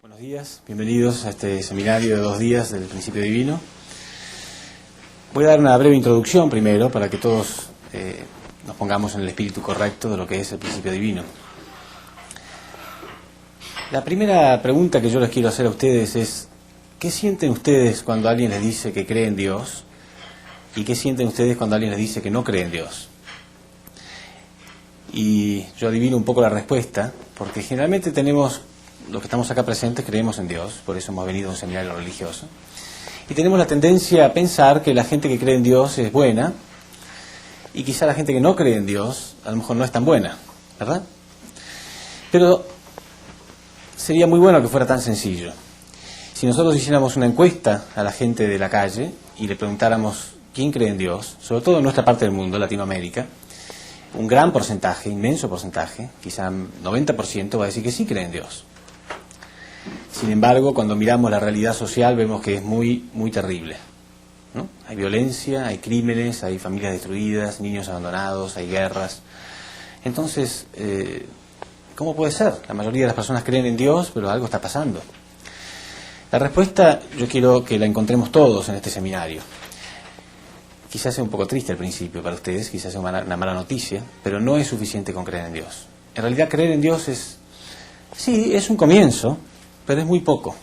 Buenos días, bienvenidos a este seminario de 2 días del Principio Divino. Voy a dar una breve introducción primero para que todos nos pongamos en el espíritu correcto de lo que es el Principio Divino. La primera pregunta que yo les quiero hacer a ustedes es: ¿qué sienten ustedes cuando alguien les dice que cree en Dios? ¿Y qué sienten ustedes cuando alguien les dice que no cree en Dios? Y yo adivino un poco la respuesta, porque generalmente los que estamos acá presentes creemos en Dios, por eso hemos venido a un seminario religioso, y tenemos la tendencia a pensar que la gente que cree en Dios es buena, y quizá la gente que no cree en Dios a lo mejor no es tan buena, ¿verdad? Pero sería muy bueno que fuera tan sencillo. Si nosotros hiciéramos una encuesta a la gente de la calle y le preguntáramos quién cree en Dios, sobre todo en nuestra parte del mundo, Latinoamérica, un gran porcentaje, inmenso porcentaje, quizá 90% va a decir que sí cree en Dios. Sin embargo, cuando miramos la realidad social vemos que es muy, muy terrible, ¿no? Hay violencia, hay crímenes, hay familias destruidas, niños abandonados, hay guerras. Entonces, ¿cómo puede ser? La mayoría de las personas creen en Dios, pero algo está pasando. La respuesta yo quiero que la encontremos todos en este seminario. Quizás sea un poco triste al principio para ustedes, quizás sea una mala noticia, pero no es suficiente con creer en Dios. En realidad creer en Dios es un comienzo, pero es muy poco.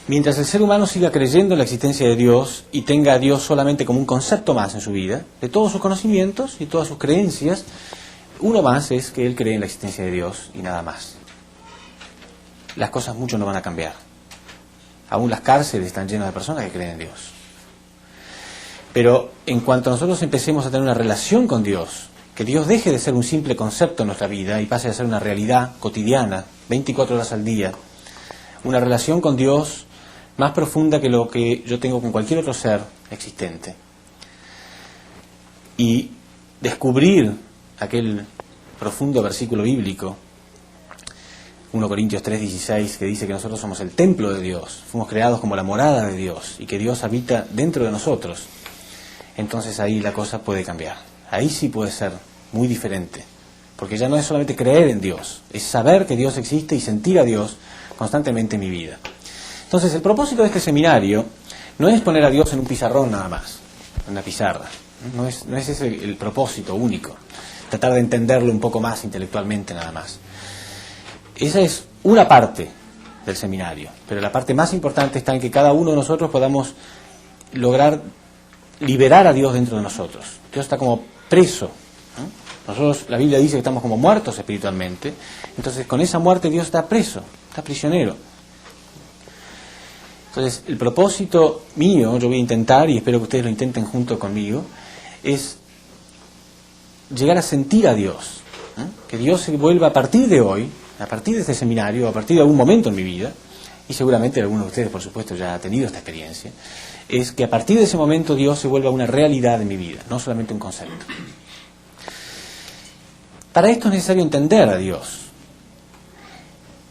Mientras el ser humano siga creyendo en la existencia de Dios y tenga a Dios solamente como un concepto más en su vida, de todos sus conocimientos y todas sus creencias, uno más es que él cree en la existencia de Dios y nada más. Las cosas mucho no van a cambiar. Aún las cárceles están llenas de personas que creen en Dios. Pero en cuanto nosotros empecemos a tener una relación con Dios, que Dios deje de ser un simple concepto en nuestra vida y pase a ser una realidad cotidiana, 24 horas al día, una relación con Dios más profunda que lo que yo tengo con cualquier otro ser existente. Y descubrir aquel profundo versículo bíblico, 1 Corintios 3:16, que dice que nosotros somos el templo de Dios, fuimos creados como la morada de Dios y que Dios habita dentro de nosotros. Entonces ahí la cosa puede cambiar. Ahí sí puede ser muy diferente, porque ya no es solamente creer en Dios, es saber que Dios existe y sentir a Dios constantemente en mi vida. Entonces el propósito de este seminario no es poner a Dios en un pizarrón nada más, en una pizarra. No es ese el propósito único, tratar de entenderlo un poco más intelectualmente nada más. Esa es una parte del seminario, pero la parte más importante está en que cada uno de nosotros podamos lograr liberar a Dios dentro de nosotros. Dios está como preso, ¿no? Nosotros, la Biblia dice que estamos como muertos espiritualmente, entonces con esa muerte Dios está preso, está prisionero. Entonces el propósito mío, yo voy a intentar, y espero que ustedes lo intenten junto conmigo, es llegar a sentir a Dios, ¿eh? Que Dios se vuelva a partir de hoy, a partir de este seminario, a partir de algún momento en mi vida, y seguramente alguno de ustedes por supuesto ya ha tenido esta experiencia, es que a partir de ese momento Dios se vuelva una realidad en mi vida, no solamente un concepto. Para esto es necesario entender a Dios.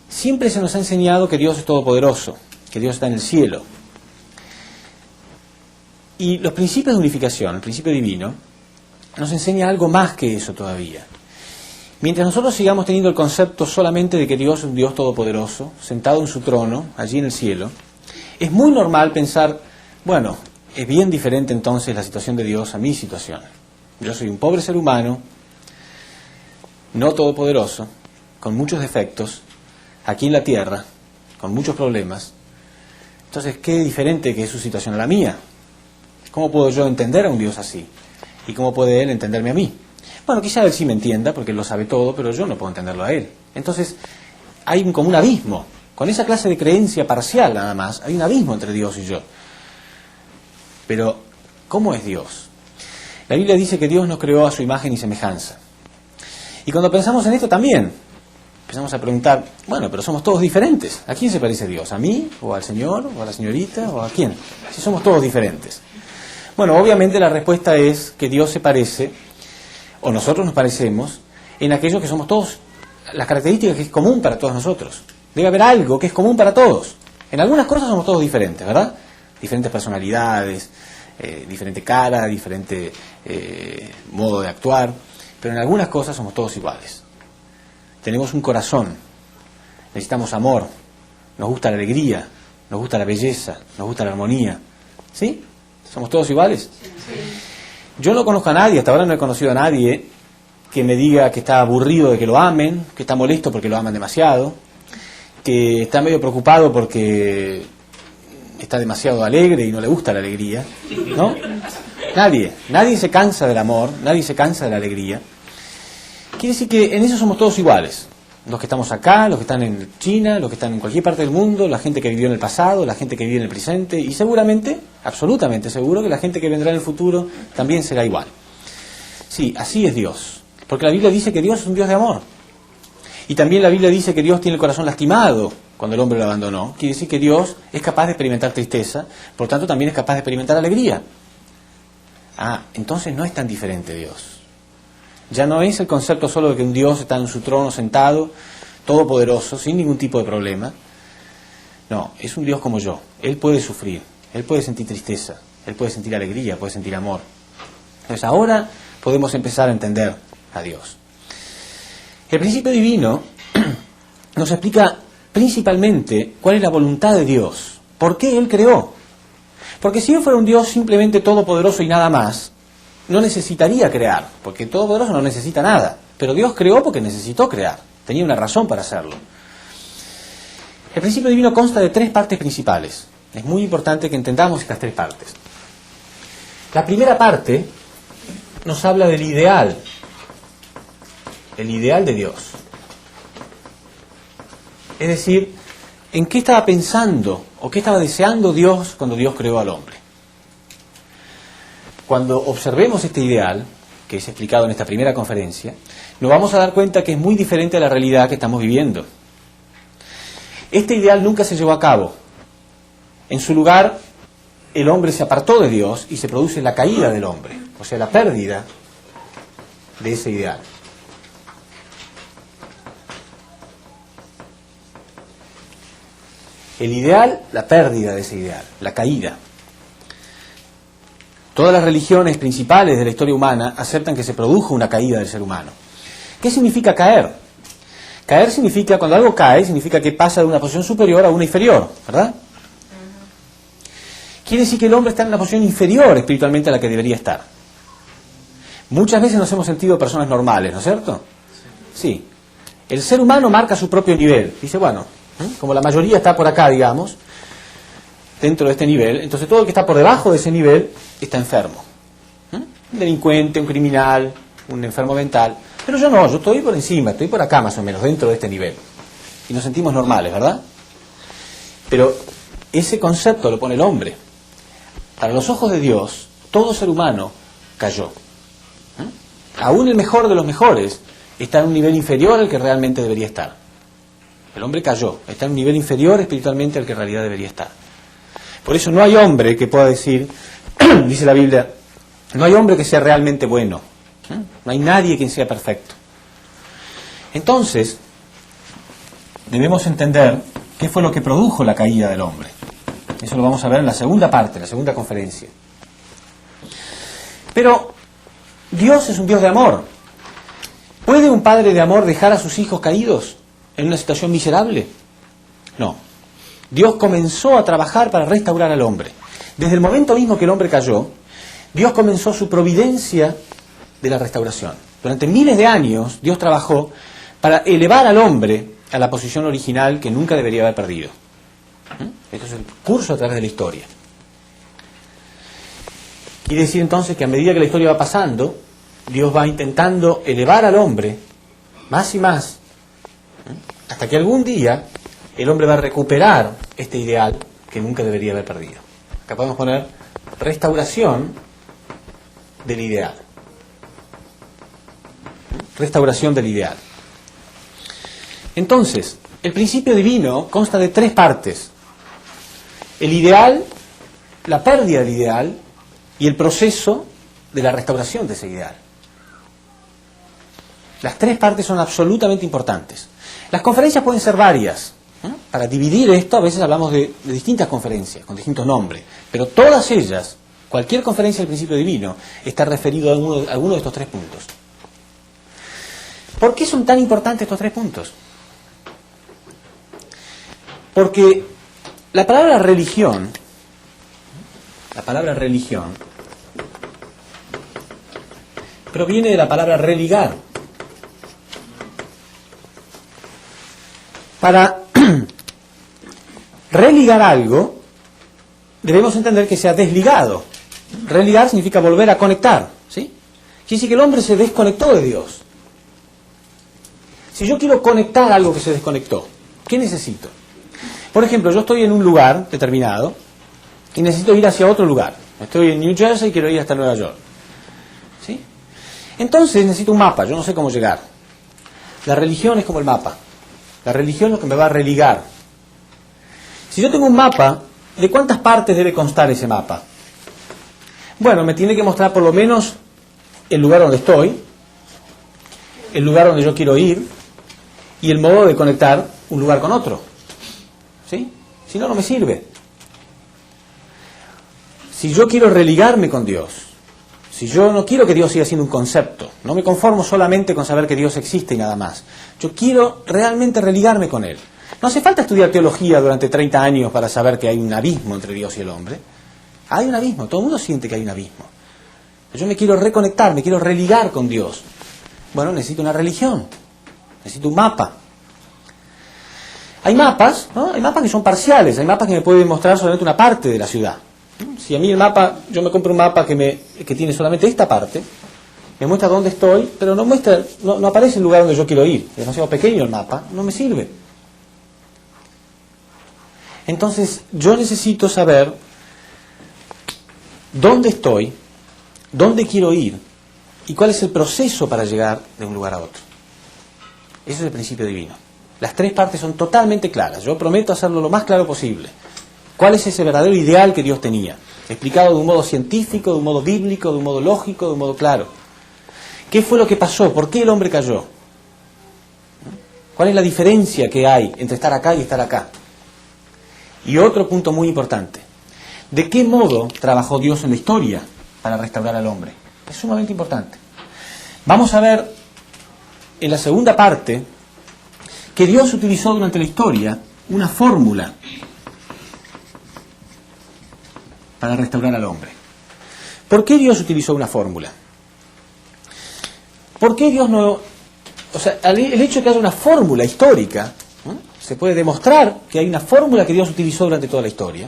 Siempre se nos ha enseñado que Dios es todopoderoso, que Dios está en el cielo. Y los principios de unificación, el principio divino, nos enseña algo más que eso todavía. Mientras nosotros sigamos teniendo el concepto solamente de que Dios es un Dios todopoderoso, sentado en su trono, allí en el cielo, es muy normal pensar, bueno, es bien diferente entonces la situación de Dios a mi situación. Yo soy un pobre ser humano, no todopoderoso, con muchos defectos, aquí en la tierra, con muchos problemas. Entonces, ¿qué diferente que es su situación a la mía? ¿Cómo puedo yo entender a un Dios así? ¿Y cómo puede Él entenderme a mí? Bueno, quizá Él sí me entienda, porque Él lo sabe todo, pero yo no puedo entenderlo a Él. Entonces, hay como un abismo. Con esa clase de creencia parcial nada más, hay un abismo entre Dios y yo. Pero, ¿cómo es Dios? La Biblia dice que Dios nos creó a su imagen y semejanza. Y cuando pensamos en esto también, empezamos a preguntar, bueno, pero somos todos diferentes. ¿A quién se parece Dios? ¿A mí? ¿O al Señor? ¿O a la señorita? ¿O a quién? Si somos todos diferentes. Bueno, obviamente la respuesta es que Dios se parece, o nosotros nos parecemos, en aquello que somos todos, las características que es común para todos nosotros. Debe haber algo que es común para todos. En algunas cosas somos todos diferentes, ¿verdad? Diferentes personalidades, diferente cara, diferente modo de actuar, pero en algunas cosas somos todos iguales. Tenemos un corazón, necesitamos amor, nos gusta la alegría, nos gusta la belleza, nos gusta la armonía. ¿Sí? ¿Somos todos iguales? Yo no conozco a nadie, hasta ahora no he conocido a nadie que me diga que está aburrido de que lo amen, que está molesto porque lo aman demasiado, que está medio preocupado porque está demasiado alegre y no le gusta la alegría, ¿no? Nadie se cansa del amor, nadie se cansa de la alegría. Quiere decir que en eso somos todos iguales. Los que estamos acá, los que están en China, los que están en cualquier parte del mundo, la gente que vivió en el pasado, la gente que vive en el presente, y seguramente, absolutamente seguro, que la gente que vendrá en el futuro también será igual. Sí, así es Dios. Porque la Biblia dice que Dios es un Dios de amor. Y también la Biblia dice que Dios tiene el corazón lastimado cuando el hombre lo abandonó. Quiere decir que Dios es capaz de experimentar tristeza, por tanto también es capaz de experimentar alegría. Ah, entonces no es tan diferente Dios. Ya no es el concepto solo de que un Dios está en su trono sentado, todopoderoso, sin ningún tipo de problema. No, es un Dios como yo. Él puede sufrir, Él puede sentir tristeza, Él puede sentir alegría, puede sentir amor. Entonces ahora podemos empezar a entender a Dios. El principio divino nos explica principalmente cuál es la voluntad de Dios, por qué Él creó. Porque si Él fuera un Dios simplemente todopoderoso y nada más, no necesitaría crear, porque el todopoderoso no necesita nada. Pero Dios creó porque necesitó crear, tenía una razón para hacerlo. El principio divino consta de 3 partes principales. Es muy importante que entendamos estas 3 partes. La primera parte nos habla del ideal, el ideal de Dios. Es decir, en qué estaba pensando o qué estaba deseando Dios cuando Dios creó al hombre. Cuando observemos este ideal, que es explicado en esta primera conferencia, nos vamos a dar cuenta que es muy diferente a la realidad que estamos viviendo. Este ideal nunca se llevó a cabo. En su lugar, el hombre se apartó de Dios y se produce la caída del hombre, o sea, la pérdida de ese ideal. El ideal, la pérdida de ese ideal, la caída. Todas las religiones principales de la historia humana aceptan que se produjo una caída del ser humano. ¿Qué significa caer? Caer significa, cuando algo cae, significa que pasa de una posición superior a una inferior, ¿verdad? Quiere decir que el hombre está en una posición inferior espiritualmente a la que debería estar. Muchas veces nos hemos sentido personas normales, ¿no es cierto? Sí. El ser humano marca su propio nivel. Dice, bueno, como la mayoría está por acá, digamos, dentro de este nivel, entonces todo el que está por debajo de ese nivel está enfermo. Un delincuente, un criminal, un enfermo mental. Pero yo no, yo estoy por encima, estoy por acá más o menos, dentro de este nivel. Y nos sentimos normales, ¿verdad? Pero ese concepto lo pone el hombre. Para los ojos de Dios, todo ser humano cayó. Aún el mejor de los mejores está en un nivel inferior al que realmente debería estar. El hombre cayó, está en un nivel inferior espiritualmente al que en realidad debería estar. Por eso no hay hombre que pueda decir, dice la Biblia, no hay hombre que sea realmente bueno. No hay nadie quien sea perfecto. Entonces, debemos entender qué fue lo que produjo la caída del hombre. Eso lo vamos a ver en la segunda parte, en la segunda conferencia. Pero Dios es un Dios de amor. ¿Puede un padre de amor dejar a sus hijos caídos en una situación miserable? No. Dios comenzó a trabajar para restaurar al hombre. Desde el momento mismo que el hombre cayó, Dios comenzó su providencia de la restauración. Durante miles de años, Dios trabajó para elevar al hombre a la posición original que nunca debería haber perdido. Esto es el curso a través de la historia. Quiere decir entonces que a medida que la historia va pasando, Dios va intentando elevar al hombre más y más, hasta que algún día el hombre va a recuperar este ideal que nunca debería haber perdido. Acá podemos poner restauración del ideal. Restauración del ideal. Entonces, el principio divino consta de 3 partes. El ideal, la pérdida del ideal y el proceso de la restauración de ese ideal. Las 3 partes son absolutamente importantes. Las conferencias pueden ser varias. Para dividir esto, a veces hablamos de distintas conferencias, con distintos nombres, pero todas ellas, cualquier conferencia del principio divino, está referido a alguno de estos 3 puntos. ¿Por qué son tan importantes estos 3 puntos? Porque la palabra religión proviene de la palabra religar. Para religar algo, debemos entender que se ha desligado. Religar significa volver a conectar, ¿sí? Quiere decir que el hombre se desconectó de Dios. Si yo quiero conectar algo que se desconectó, ¿qué necesito? Por ejemplo, yo estoy en un lugar determinado y necesito ir hacia otro lugar. Estoy en New Jersey y quiero ir hasta Nueva York, ¿sí? Entonces necesito un mapa, yo no sé cómo llegar. La religión es como el mapa. La religión es lo que me va a religar. Si yo tengo un mapa, ¿de cuántas partes debe constar ese mapa? Bueno, me tiene que mostrar por lo menos el lugar donde estoy, el lugar donde yo quiero ir y el modo de conectar un lugar con otro, ¿sí? Si no, no me sirve. Si yo quiero religarme con Dios, si yo no quiero que Dios siga siendo un concepto, no me conformo solamente con saber que Dios existe y nada más, yo quiero realmente religarme con Él. No hace falta estudiar teología durante 30 años para saber que hay un abismo entre Dios y el hombre. Hay un abismo, todo el mundo siente que hay un abismo. Yo me quiero reconectar, me quiero religar con Dios. Bueno, necesito una religión, necesito un mapa. Hay mapas, ¿no? Hay mapas que son parciales, hay mapas que me pueden mostrar solamente una parte de la ciudad. Si a mí el mapa, yo me compro un mapa que tiene solamente esta parte, me muestra dónde estoy, pero no aparece el lugar donde yo quiero ir. Es demasiado pequeño el mapa, no me sirve. Entonces, yo necesito saber dónde estoy, dónde quiero ir y cuál es el proceso para llegar de un lugar a otro. Eso es el principio divino. Las tres partes son totalmente claras. Yo prometo hacerlo lo más claro posible. ¿Cuál es ese verdadero ideal que Dios tenía? Explicado de un modo científico, de un modo bíblico, de un modo lógico, de un modo claro. ¿Qué fue lo que pasó? ¿Por qué el hombre cayó? ¿Cuál es la diferencia que hay entre estar acá y estar acá? Y otro punto muy importante. ¿De qué modo trabajó Dios en la historia para restaurar al hombre? Es sumamente importante. Vamos a ver en la segunda parte que Dios utilizó durante la historia una fórmula para restaurar al hombre. ¿Por qué Dios utilizó una fórmula? ¿Por qué Dios no...? O sea, el hecho de que haya una fórmula histórica, ¿no? Se puede demostrar que hay una fórmula que Dios utilizó durante toda la historia,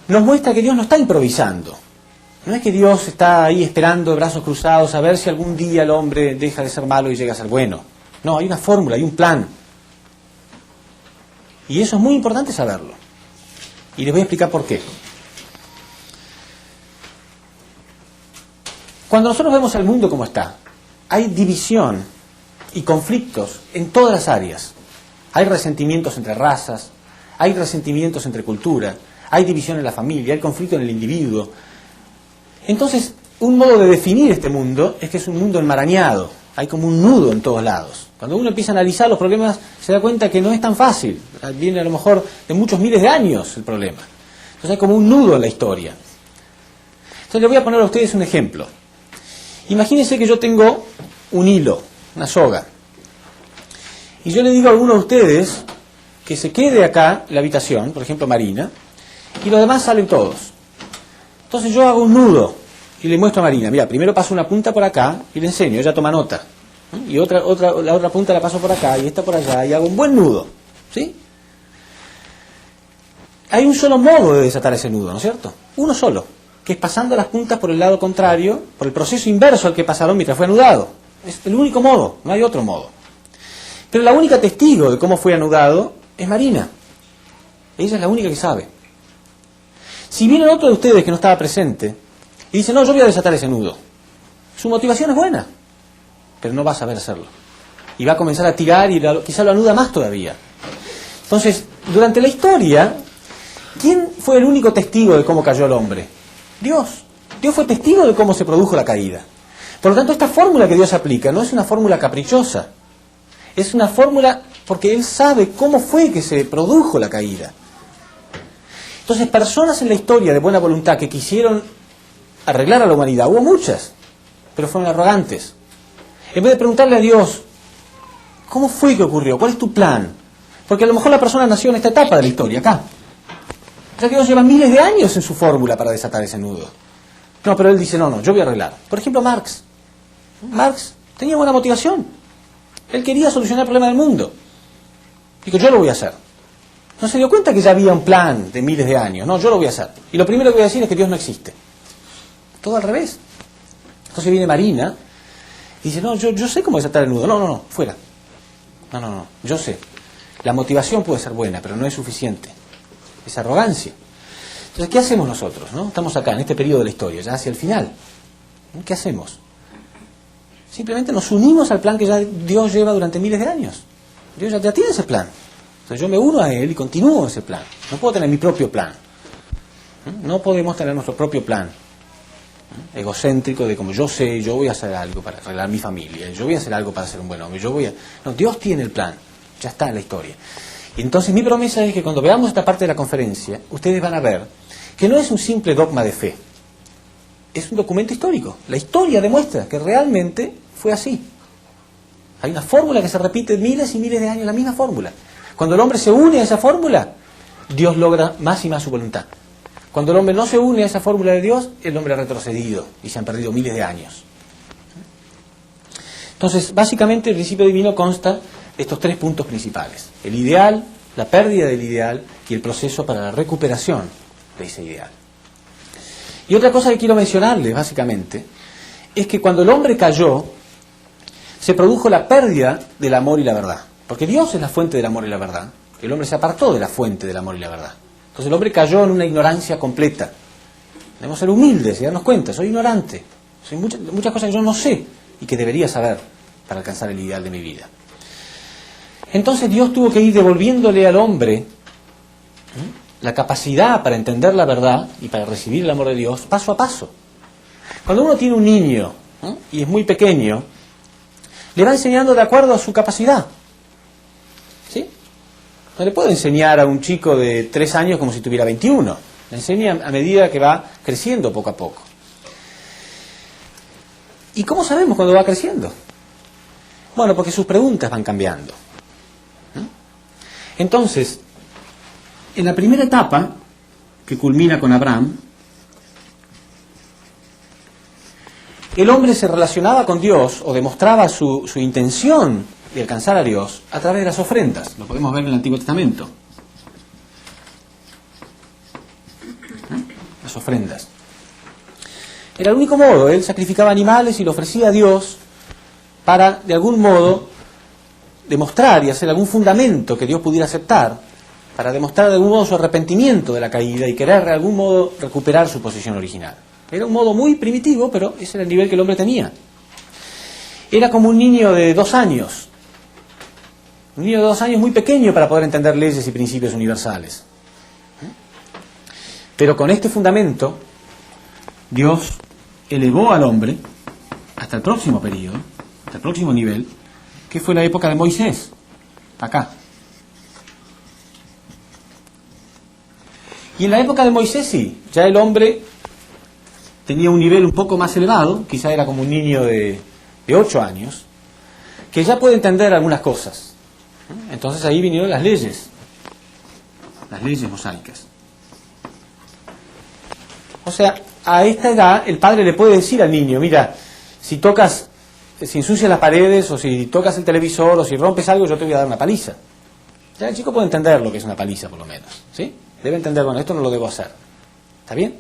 nos muestra que Dios no está improvisando. No es que Dios está ahí esperando de brazos cruzados a ver si algún día el hombre deja de ser malo y llega a ser bueno. No, hay una fórmula, hay un plan. Y eso es muy importante saberlo. Y les voy a explicar por qué. Cuando nosotros vemos el mundo como está, hay división y conflictos en todas las áreas. Hay resentimientos entre razas, hay resentimientos entre cultura, hay división en la familia, hay conflicto en el individuo. Entonces, un modo de definir este mundo es que es un mundo enmarañado, hay como un nudo en todos lados. Cuando uno empieza a analizar los problemas, se da cuenta que no es tan fácil, viene a lo mejor de muchos miles de años el problema. Entonces hay como un nudo en la historia. Entonces les voy a poner a ustedes un ejemplo. Imagínense que yo tengo un hilo, una soga, y yo le digo a alguno de ustedes que se quede acá en la habitación, por ejemplo Marina, y los demás salen todos. Entonces yo hago un nudo y le muestro a Marina, mira, primero paso una punta por acá y le enseño, ella toma nota, y la otra punta la paso por acá y esta por allá, y hago un buen nudo, ¿sí? Hay un solo modo de desatar ese nudo, ¿no es cierto? Uno solo, que es pasando las puntas por el lado contrario, por el proceso inverso al que pasaron mientras fue anudado. Es el único modo, no hay otro modo. Pero la única testigo de cómo fue anudado es Marina. Ella es la única que sabe. Si viene otro de ustedes que no estaba presente y dice, no, yo voy a desatar ese nudo, su motivación es buena, pero no va a saber hacerlo. Y va a comenzar a tirar y quizá lo anuda más todavía. Entonces, durante la historia, ¿quién fue el único testigo de cómo cayó el hombre? Dios. Dios fue testigo de cómo se produjo la caída. Por lo tanto, esta fórmula que Dios aplica no es una fórmula caprichosa. Es una fórmula porque Él sabe cómo fue que se produjo la caída. Entonces, personas en la historia de buena voluntad que quisieron arreglar a la humanidad, hubo muchas, pero fueron arrogantes. En vez de preguntarle a Dios, ¿cómo fue que ocurrió? ¿Cuál es tu plan? Porque a lo mejor la persona nació en esta etapa de la historia, acá. O sea que Dios lleva miles de años en su fórmula para desatar ese nudo. No, pero él dice, no, yo voy a arreglar. Por ejemplo, Marx. Marx tenía buena motivación. Él quería solucionar el problema del mundo. Dijo, yo lo voy a hacer. No se dio cuenta que ya había un plan de miles de años. No, yo lo voy a hacer. Y lo primero que voy a decir es que Dios no existe. Todo al revés. Entonces viene Marina y dice, no, yo sé cómo desatar el nudo. No, fuera. No, yo sé. La motivación puede ser buena, pero no es suficiente. Es arrogancia. Entonces, ¿qué hacemos nosotros? ¿No? Estamos acá, en este periodo de la historia, ya hacia el final. ¿Qué hacemos? Simplemente nos unimos al plan que ya Dios lleva durante miles de años. Dios ya tiene ese plan. Entonces yo me uno a Él y continúo ese plan. No puedo tener mi propio plan. No podemos tener nuestro propio plan egocéntrico de como yo sé, yo voy a hacer algo para arreglar mi familia, yo voy a hacer algo para ser un buen hombre, No, Dios tiene el plan, ya está en la historia. Y entonces mi promesa es que cuando veamos esta parte de la conferencia, ustedes van a ver que no es un simple dogma de fe, es un documento histórico. La historia demuestra que realmente fue así. Hay una fórmula que se repite miles y miles de años, la misma fórmula. Cuando el hombre se une a esa fórmula, Dios logra más y más su voluntad. Cuando el hombre no se une a esa fórmula de Dios, el hombre ha retrocedido y se han perdido miles de años. Entonces, básicamente el principio divino consta de estos tres puntos principales. El ideal, la pérdida del ideal y el proceso para la recuperación de ese ideal. Y otra cosa que quiero mencionarles, básicamente, es que cuando el hombre cayó, se produjo la pérdida del amor y la verdad. Porque Dios es la fuente del amor y la verdad. El hombre se apartó de la fuente del amor y la verdad. Entonces el hombre cayó en una ignorancia completa. Debemos ser humildes y darnos cuenta, soy ignorante. Soy muchas cosas que yo no sé y que debería saber para alcanzar el ideal de mi vida. Entonces Dios tuvo que ir devolviéndole al hombre la capacidad para entender la verdad y para recibir el amor de Dios paso a paso. Cuando uno tiene un niño y es muy pequeño, le va enseñando de acuerdo a su capacidad. ¿Sí? No le puedo enseñar a un chico de 3 años como si tuviera 21. Le enseña a medida que va creciendo poco a poco. ¿Y cómo sabemos cuando va creciendo? Bueno, porque sus preguntas van cambiando. Entonces, en la primera etapa, que culmina con Abraham, el hombre se relacionaba con Dios o demostraba su intención de alcanzar a Dios a través de las ofrendas. Lo podemos ver en el Antiguo Testamento. Las ofrendas. Era el único modo. Él sacrificaba animales y lo ofrecía a Dios para, de algún modo, demostrar y hacer algún fundamento que Dios pudiera aceptar, para demostrar de algún modo su arrepentimiento de la caída y querer de algún modo recuperar su posición original. Era un modo muy primitivo, pero ese era el nivel que el hombre tenía. Era como un niño de 2 años. Un niño de 2 años muy pequeño para poder entender leyes y principios universales. Pero con este fundamento, Dios elevó al hombre hasta el próximo periodo, hasta el próximo nivel, que fue la época de Moisés, acá. Y en la época de Moisés sí, ya el hombre tenía un nivel un poco más elevado, quizá era como un niño de 8 años, que ya puede entender algunas cosas. Entonces ahí vinieron las leyes mosaicas. O sea, a esta edad el padre le puede decir al niño, mira, si ensucias las paredes, o si tocas el televisor, o si rompes algo, yo te voy a dar una paliza. Ya el chico puede entender lo que es una paliza, por lo menos, ¿sí? Debe entender, bueno, esto no lo debo hacer. ¿Está bien?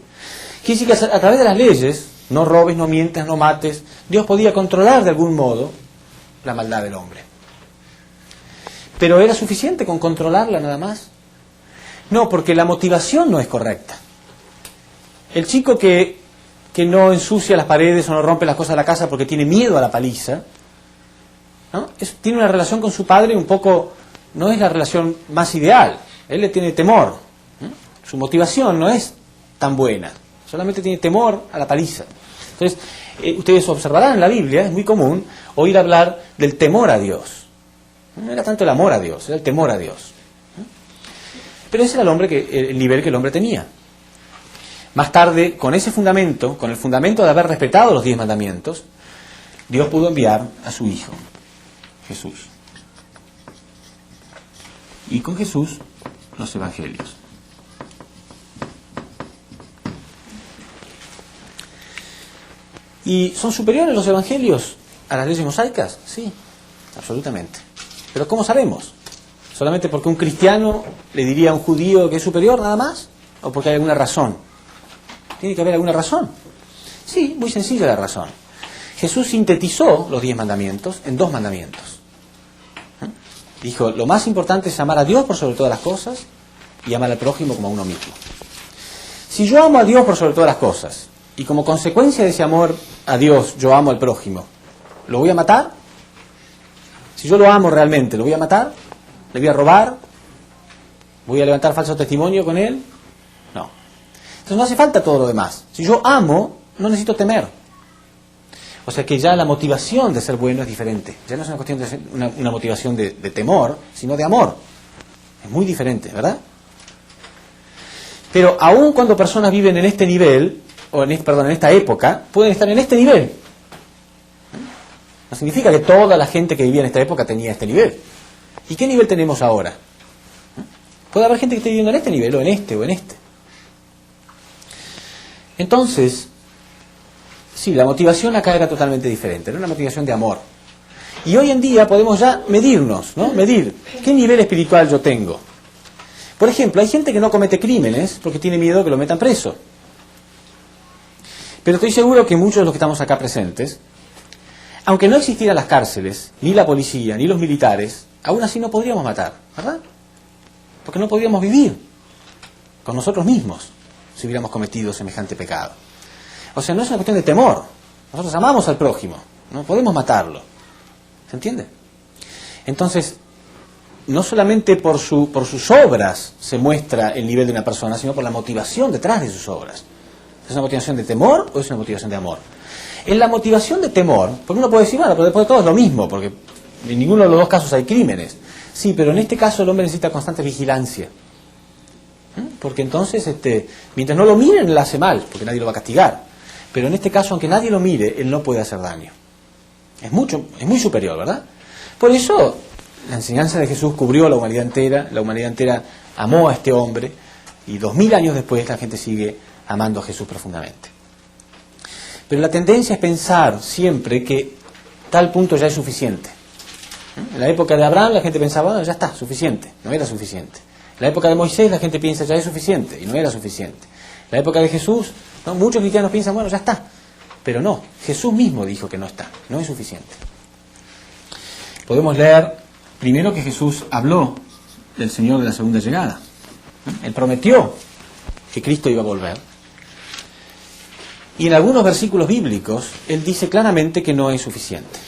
Quiere decir que a través de las leyes, no robes, no mientas, no mates, Dios podía controlar de algún modo la maldad del hombre. ¿Pero era suficiente con controlarla nada más? No, porque la motivación no es correcta. El chico que no ensucia las paredes o no rompe las cosas de la casa porque tiene miedo a la paliza, ¿no? Tiene una relación con su padre un poco, no es la relación más ideal. Él le tiene temor. Su motivación no es tan buena. Solamente tiene temor a la paliza. Entonces, ustedes observarán en la Biblia, es muy común oír hablar del temor a Dios. No era tanto el amor a Dios, era el temor a Dios. Pero ese era el nivel que el hombre tenía. Más tarde, con ese fundamento, con el fundamento de haber respetado los 10 mandamientos, Dios pudo enviar a su Hijo, Jesús. y con Jesús los evangelios. ¿Y son superiores los evangelios a las leyes mosaicas? Sí, absolutamente. Pero ¿cómo sabemos? ¿Solamente porque un cristiano le diría a un judío que es superior nada más? ¿O porque hay alguna razón? ¿Tiene que haber alguna razón? Sí, muy sencilla la razón. Jesús sintetizó los 10 mandamientos en 2 mandamientos. Dijo, lo más importante es amar a Dios por sobre todas las cosas y amar al prójimo como a uno mismo. Si yo amo a Dios por sobre todas las cosas y como consecuencia de ese amor a Dios yo amo al prójimo, ¿lo voy a matar? Si yo lo amo realmente, ¿lo voy a matar? ¿Le voy a robar? ¿Voy a levantar falso testimonio con él? No. Entonces no hace falta todo lo demás. Si yo amo, no necesito temer. O sea que ya la motivación de ser bueno es diferente. Ya no es una cuestión de una motivación de temor, sino de amor. Es muy diferente, ¿verdad? Pero aun cuando personas viven en este nivel, en esta época, pueden estar en este nivel. No significa que toda la gente que vivía en esta época tenía este nivel. ¿Y qué nivel tenemos ahora? Puede haber gente que esté viviendo en este nivel, o en este, o en este. Entonces, sí, la motivación acá era totalmente diferente, era una motivación de amor. Y hoy en día podemos ya medirnos, ¿no? Medir qué nivel espiritual yo tengo. Por ejemplo, hay gente que no comete crímenes porque tiene miedo que lo metan preso. Pero estoy seguro que muchos de los que estamos acá presentes, aunque no existieran las cárceles, ni la policía, ni los militares, aún así no podríamos matar, ¿verdad? Porque no podríamos vivir con nosotros mismos si hubiéramos cometido semejante pecado. O sea, no es una cuestión de temor. Nosotros amamos al prójimo, no podemos matarlo. ¿Se entiende? Entonces, no solamente por sus obras se muestra el nivel de una persona, sino por la motivación detrás de sus obras. ¿Es una motivación de temor o es una motivación de amor? En la motivación de temor, porque uno puede decir, bueno, pero después de todo es lo mismo, porque en ninguno de los dos casos hay crímenes. Sí, pero en este caso el hombre necesita constante vigilancia. Porque entonces, mientras no lo miren, él hace mal, porque nadie lo va a castigar. Pero en este caso, aunque nadie lo mire, él no puede hacer daño. Es muy superior, ¿verdad? Por eso, la enseñanza de Jesús cubrió la humanidad entera amó a este hombre, y 2000 años después la gente sigue amando a Jesús profundamente. Pero la tendencia es pensar siempre que tal punto ya es suficiente. En la época de Abraham la gente pensaba, bueno, ya está, suficiente. No era suficiente. En la época de Moisés la gente piensa, ya es suficiente, y no era suficiente. En la época de Jesús, ¿no? Muchos cristianos piensan, bueno, ya está. Pero no, Jesús mismo dijo que no está, no es suficiente. Podemos leer primero que Jesús habló del Señor de la segunda llegada. Él prometió que Cristo iba a volver. Y en algunos versículos bíblicos, Él dice claramente que no es suficiente.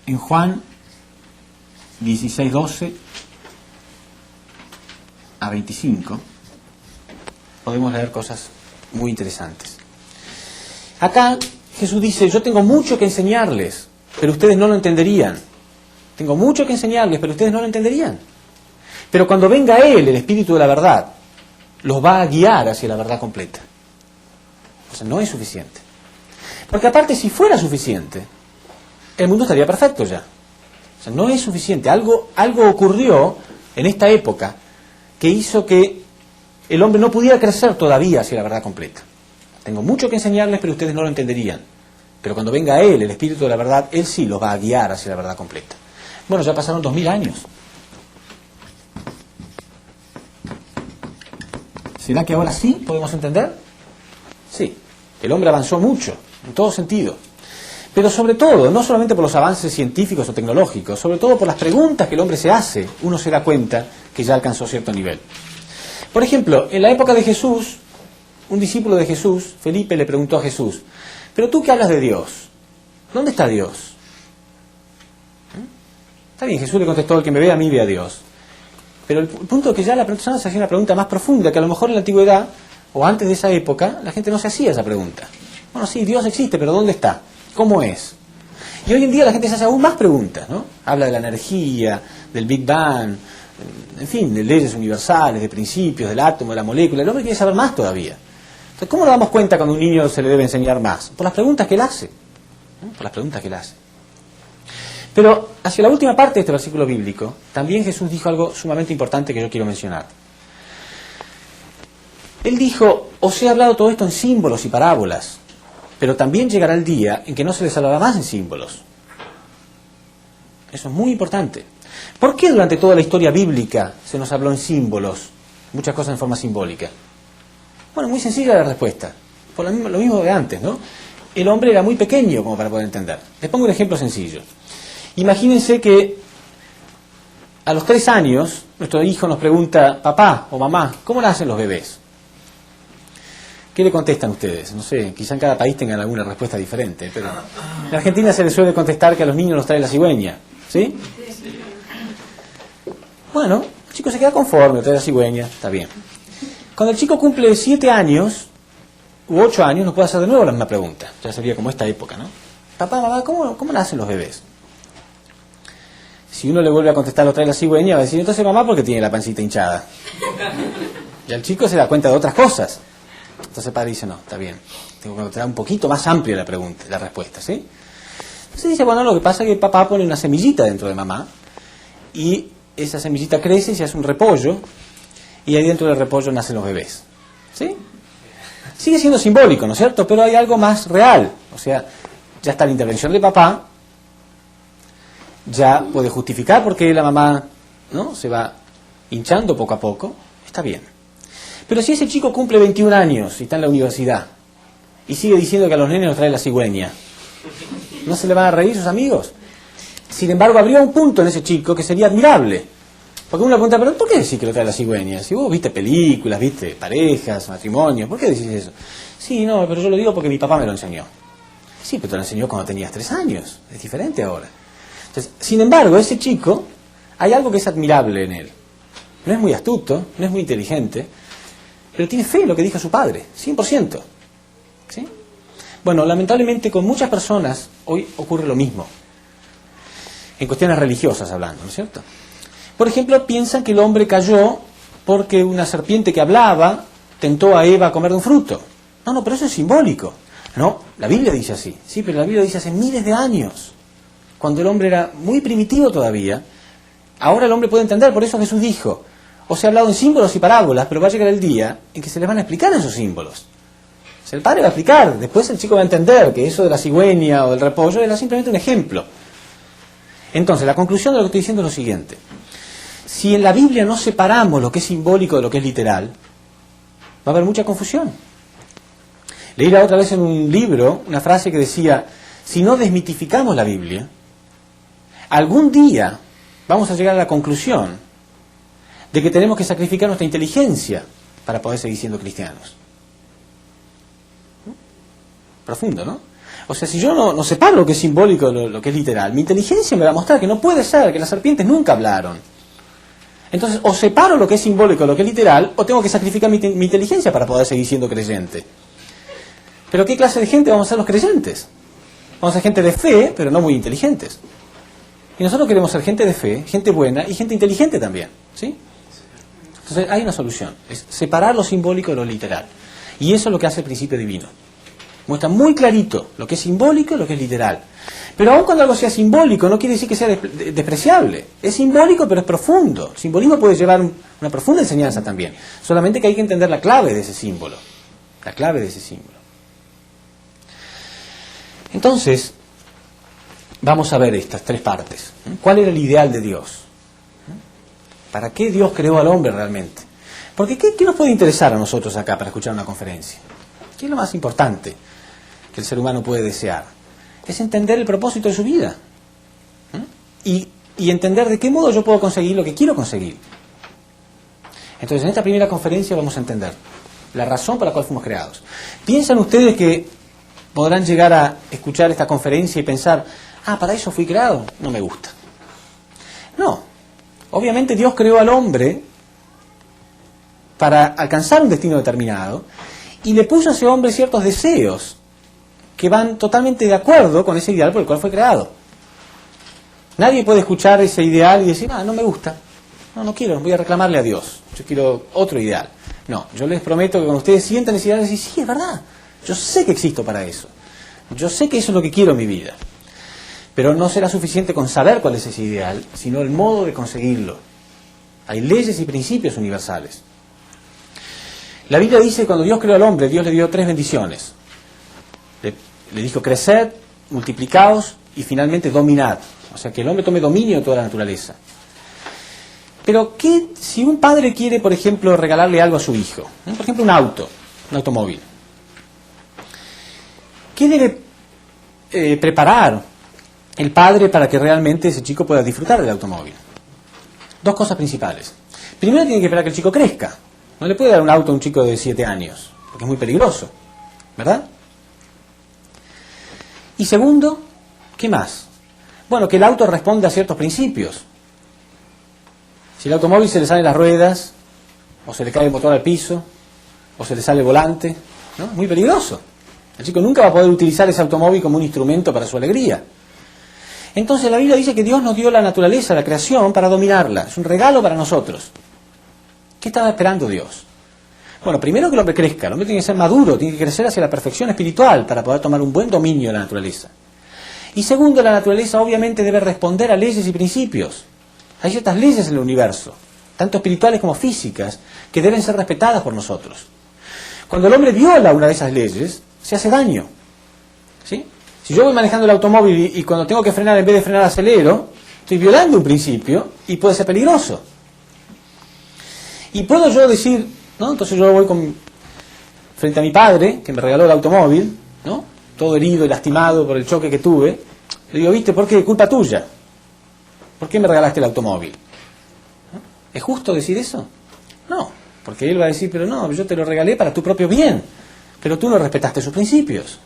En Juan 16:12 a 25, podemos leer cosas muy interesantes. Acá Jesús dice, yo tengo mucho que enseñarles, pero ustedes no lo entenderían. Tengo mucho que enseñarles, pero ustedes no lo entenderían. Pero cuando venga Él, el Espíritu de la verdad, los va a guiar hacia la verdad completa. O sea, no es suficiente. Porque aparte, si fuera suficiente, el mundo estaría perfecto ya. O sea, no es suficiente. Algo ocurrió en esta época que hizo que el hombre no pudiera crecer todavía hacia la verdad completa. Tengo mucho que enseñarles, pero ustedes no lo entenderían. Pero cuando venga Él, el Espíritu de la verdad, Él sí los va a guiar hacia la verdad completa. Bueno, ya pasaron 2000 años. ¿Será que ahora sí podemos entender? Sí. El hombre avanzó mucho, en todo sentido. Pero sobre todo, no solamente por los avances científicos o tecnológicos, sobre todo por las preguntas que el hombre se hace, uno se da cuenta que ya alcanzó cierto nivel. Por ejemplo, en la época de Jesús, un discípulo de Jesús, Felipe, le preguntó a Jesús, pero tú que hablas de Dios, ¿dónde está Dios? Está bien, Jesús le contestó, el que me ve a mí ve a Dios. Pero el punto es que ya la persona se hacía una pregunta más profunda, que a lo mejor en la antigüedad, o antes de esa época, la gente no se hacía esa pregunta. Bueno, sí, Dios existe, pero ¿dónde está? ¿Cómo es? Y hoy en día la gente se hace aún más preguntas, ¿no? Habla de la energía, del Big Bang, en fin, de leyes universales, de principios, del átomo, de la molécula. El hombre quiere saber más todavía. Entonces, ¿cómo nos damos cuenta cuando a un niño se le debe enseñar más? Por las preguntas que él hace. ¿No? Por las preguntas que él hace. Pero hacia la última parte de este versículo bíblico, también Jesús dijo algo sumamente importante que yo quiero mencionar. Él dijo, os he hablado todo esto en símbolos y parábolas, pero también llegará el día en que no se les hablará más en símbolos. Eso es muy importante. ¿Por qué durante toda la historia bíblica se nos habló en símbolos, muchas cosas en forma simbólica? Bueno, muy sencilla la respuesta. Por lo mismo de antes, ¿no? El hombre era muy pequeño como para poder entender. Les pongo un ejemplo sencillo. Imagínense que a los 3 años nuestro hijo nos pregunta, papá o mamá, ¿cómo nacen los bebés? ¿Qué le contestan ustedes? No sé, quizá en cada país tengan alguna respuesta diferente, pero en Argentina se les suele contestar que a los niños los trae la cigüeña, ¿sí? Bueno, el chico se queda conforme, trae la cigüeña, está bien. Cuando el chico cumple 7 años u 8 años, nos puede hacer de nuevo la misma pregunta. Ya sería como esta época, ¿no? Papá, mamá, ¿cómo nacen los bebés? Si uno le vuelve a contestar, lo trae la cigüeña, va a decir, entonces mamá, ¿por qué tiene la pancita hinchada? Y el chico se da cuenta de otras cosas. Entonces el padre dice, no, está bien, tengo que contestar un poquito más amplia la pregunta, la respuesta, ¿sí? Entonces dice, bueno, lo que pasa es que papá pone una semillita dentro de mamá, y esa semillita crece y se hace un repollo, y ahí dentro del repollo nacen los bebés, ¿sí? Sigue siendo simbólico, ¿no es cierto? Pero hay algo más real, o sea, ya está la intervención de papá, ya puede justificar por qué la mamá, ¿no?, se va hinchando poco a poco, está bien. Pero si ese chico cumple 21 años y está en la universidad y sigue diciendo que a los nenes los trae la cigüeña, ¿no se le van a reír sus amigos? Sin embargo, habría un punto en ese chico que sería admirable. Porque uno le pregunta, ¿pero por qué decís que lo trae la cigüeña? Si vos viste películas, viste parejas, matrimonios, ¿por qué decís eso? Sí, no, pero yo lo digo porque mi papá me lo enseñó. Sí, pero te lo enseñó cuando tenías 3 años. Es diferente ahora. Entonces, sin embargo, ese chico, hay algo que es admirable en él. No es muy astuto, no es muy inteligente, pero tiene fe en lo que dijo su padre, 100%. ¿Sí? Bueno, lamentablemente con muchas personas hoy ocurre lo mismo. En cuestiones religiosas hablando, ¿no es cierto? Por ejemplo, piensan que el hombre cayó porque una serpiente que hablaba tentó a Eva a comer de un fruto. No, pero eso es simbólico. No, la Biblia dice así. Sí, pero la Biblia dice hace miles de años, cuando el hombre era muy primitivo todavía. Ahora el hombre puede entender, por eso Jesús dijo, os he hablado en símbolos y parábolas, pero va a llegar el día en que se les van a explicar esos símbolos. O sea, el padre va a explicar, después el chico va a entender que eso de la cigüeña o del repollo era simplemente un ejemplo. Entonces, la conclusión de lo que estoy diciendo es lo siguiente. Si en la Biblia no separamos lo que es simbólico de lo que es literal, va a haber mucha confusión. Leí la otra vez en un libro una frase que decía, si no desmitificamos la Biblia, algún día vamos a llegar a la conclusión de que tenemos que sacrificar nuestra inteligencia para poder seguir siendo cristianos. Profundo, ¿no? O sea, si yo no separo lo que es simbólico de lo que es literal, mi inteligencia me va a mostrar que no puede ser, que las serpientes nunca hablaron. Entonces, o separo lo que es simbólico de lo que es literal, o tengo que sacrificar mi inteligencia para poder seguir siendo creyente. Pero ¿qué clase de gente vamos a ser los creyentes? Vamos a ser gente de fe, pero no muy inteligentes. Y nosotros queremos ser gente de fe, gente buena y gente inteligente también, ¿sí? Entonces hay una solución, es separar lo simbólico de lo literal. Y eso es lo que hace el principio divino. Muestra muy clarito lo que es simbólico y lo que es literal. Pero aun cuando algo sea simbólico, no quiere decir que sea despreciable. Es simbólico, pero es profundo. El simbolismo puede llevar una profunda enseñanza también. Solamente que hay que entender la clave de ese símbolo. La clave de ese símbolo. Entonces, vamos a ver estas 3 partes. ¿Cuál era el ideal de Dios? ¿Para qué Dios creó al hombre realmente? Porque ¿qué nos puede interesar a nosotros acá para escuchar una conferencia? ¿Qué es lo más importante que el ser humano puede desear? Es entender el propósito de su vida. Y entender de qué modo yo puedo conseguir lo que quiero conseguir. Entonces, en esta primera conferencia vamos a entender la razón por la cual fuimos creados. ¿Piensan ustedes que podrán llegar a escuchar esta conferencia y pensar, para eso fui creado? No me gusta. No. Obviamente Dios creó al hombre para alcanzar un destino determinado y le puso a ese hombre ciertos deseos que van totalmente de acuerdo con ese ideal por el cual fue creado. Nadie puede escuchar ese ideal y decir, no me gusta, no quiero, voy a reclamarle a Dios, yo quiero otro ideal. No, yo les prometo que cuando ustedes sientan ese ideal, decir, sí, es verdad, yo sé que existo para eso, yo sé que eso es lo que quiero en mi vida. Pero no será suficiente con saber cuál es ese ideal, sino el modo de conseguirlo. Hay leyes y principios universales. La Biblia dice que cuando Dios creó al hombre, Dios le dio 3 bendiciones. Le dijo: creced, multiplicaos y finalmente dominad. O sea, que el hombre tome dominio de toda la naturaleza. Pero, ¿qué si un padre quiere, por ejemplo, regalarle algo a su hijo? Por ejemplo, un automóvil. ¿Qué debe preparar el padre para que realmente ese chico pueda disfrutar del automóvil? 2 cosas principales. Primero, tiene que esperar que el chico crezca. No le puede dar un auto a un chico de 7 años, porque es muy peligroso, ¿verdad? Y segundo, ¿qué más? Bueno, que el auto responda a ciertos principios. Si el automóvil se le salen las ruedas, o se le cae el motor al piso, o se le sale el volante, ¿no? Muy peligroso. El chico nunca va a poder utilizar ese automóvil como un instrumento para su alegría. Entonces la Biblia dice que Dios nos dio la naturaleza, la creación, para dominarla. Es un regalo para nosotros. ¿Qué estaba esperando Dios? Bueno, primero que el hombre crezca. El hombre tiene que ser maduro, tiene que crecer hacia la perfección espiritual para poder tomar un buen dominio de la naturaleza. Y segundo, la naturaleza obviamente debe responder a leyes y principios. Hay ciertas leyes en el universo, tanto espirituales como físicas, que deben ser respetadas por nosotros. Cuando el hombre viola una de esas leyes, se hace daño. ¿Sí? Si yo voy manejando el automóvil y cuando tengo que frenar, en vez de frenar acelero, estoy violando un principio y puede ser peligroso. Y puedo yo decir, ¿no? Entonces yo voy frente a mi padre, que me regaló el automóvil, ¿no? Todo herido y lastimado por el choque que tuve. Le digo: ¿viste? ¿Por qué? Culpa tuya. ¿Por qué me regalaste el automóvil? ¿No? ¿Es justo decir eso? No, porque él va a decir: pero no, yo te lo regalé para tu propio bien, pero tú no respetaste sus principios.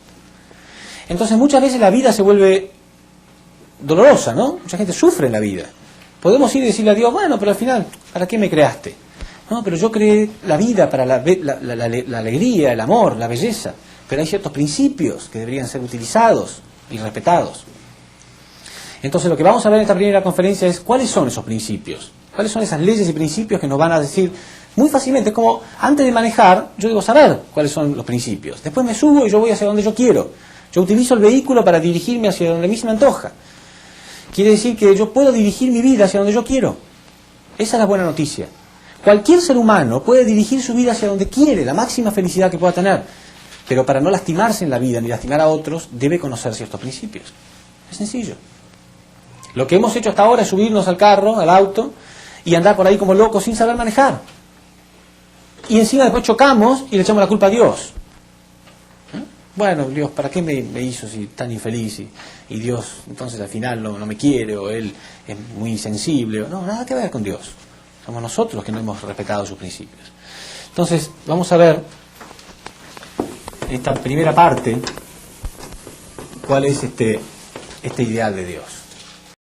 Entonces muchas veces la vida se vuelve dolorosa, ¿no? Mucha gente sufre en la vida. Podemos ir y decirle a Dios: bueno, pero al final, ¿para qué me creaste? No, pero yo creé la vida para la alegría, el amor, la belleza. Pero hay ciertos principios que deberían ser utilizados y respetados. Entonces lo que vamos a ver en esta primera conferencia es cuáles son esos principios. Cuáles son esas leyes y principios que nos van a decir muy fácilmente. Es como antes de manejar, yo debo saber cuáles son los principios. Después me subo y yo voy hacia donde yo quiero. Yo utilizo el vehículo para dirigirme hacia donde a mí se me antoja. Quiere decir que yo puedo dirigir mi vida hacia donde yo quiero. Esa es la buena noticia. Cualquier ser humano puede dirigir su vida hacia donde quiere, la máxima felicidad que pueda tener. Pero para no lastimarse en la vida ni lastimar a otros, debe conocer ciertos principios. Es sencillo. Lo que hemos hecho hasta ahora es subirnos al carro, al auto, y andar por ahí como locos sin saber manejar. Y encima después chocamos y le echamos la culpa a Dios. Bueno, Dios, ¿para qué me hizo así tan infeliz? Y Dios entonces al final no me quiere, o Él es muy insensible. No, nada que ver con Dios. Somos nosotros que no hemos respetado sus principios. Entonces, vamos a ver en esta primera parte cuál es este ideal de Dios.